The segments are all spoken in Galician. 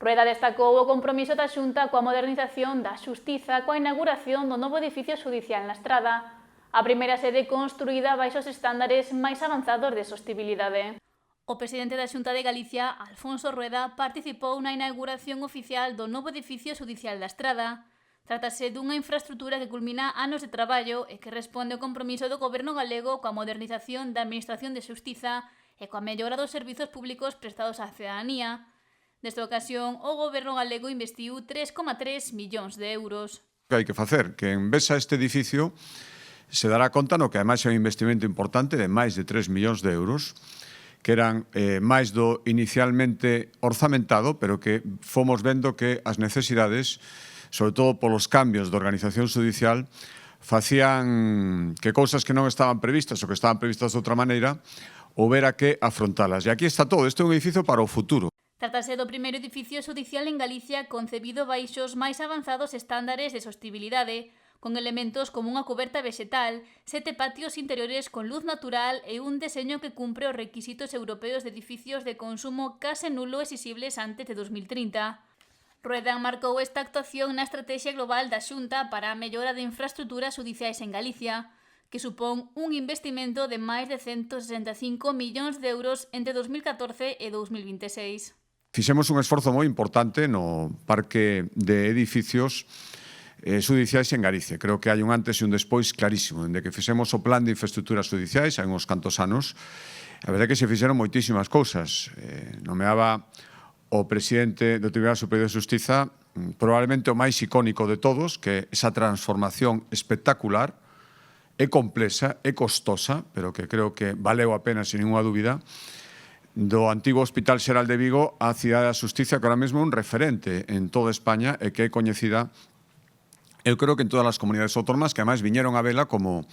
Rueda destacou o compromiso da Xunta coa modernización da xustiza coa inauguración do novo edificio xudicial na Estrada, a primeira sede construída baixo os estándares máis avanzados de sostibilidade. O presidente da Xunta de Galicia, Alfonso Rueda, participou na inauguración oficial do novo edificio xudicial da Estrada. Trátase dunha infraestrutura que culmina anos de traballo e que responde ao compromiso do Goberno galego coa modernización da Administración de Xustiza e coa mellora dos servizos públicos prestados á cidadanía. Nesta ocasión, o Goberno galego investiu 3,3 millóns de euros. Que hai que facer, que en vez a este edificio se dará conta no que ademais é un investimento importante de máis de 3 millóns de euros, que eran máis do inicialmente orzamentado, pero que fomos vendo que as necesidades, sobre todo polos cambios de organización judicial, facían que cousas que non estaban previstas ou que estaban previstas de outra maneira, houbera que afrontalas. E aquí está todo, este é un edificio para o futuro. Trátase do primeiro edificio xudicial en Galicia concebido baixo os máis avanzados estándares de sostibilidade, con elementos como unha coberta vexetal, 7 patios interiores con luz natural e un deseño que cumpre os requisitos europeos de edificios de consumo case nulo exixibles antes de 2030. Rueda marcou esta actuación na Estratexia Global da Xunta para a mellora de infraestruturas xudiciais en Galicia, que supón un investimento de máis de 165 millóns de euros entre 2014 e 2026. Fixemos un esforzo moi importante no parque de edificios xudiciais en Galicia. Creo que hai un antes e un despois clarísimo, dende que fixemos o plan de infraestructuras xudiciais hai uns cantos anos. A verdade é que se fixeron moitísimas cousas. Nomeaba o presidente do Tribunal Superior de Xustiza probablemente o máis icónico de todos, que esa transformación espectacular, é complexa, é costosa, pero que creo que valeu a pena, sin ninguna dúbida, do antigo Hospital Xeral de Vigo á Cidade da Xustiza, que ahora mesmo é un referente en toda España e que é coñecida, eu creo que en todas as comunidades autónomas, que ademais viñeron a vela como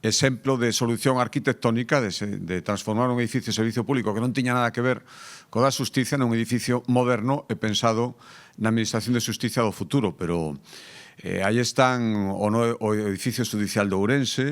exemplo de solución arquitectónica de transformar un edificio de servicio público que non tiña nada que ver co da xustiza nun edificio moderno e pensado na Administración de Xustiza do futuro, pero aí están o edificio judicial de Ourense,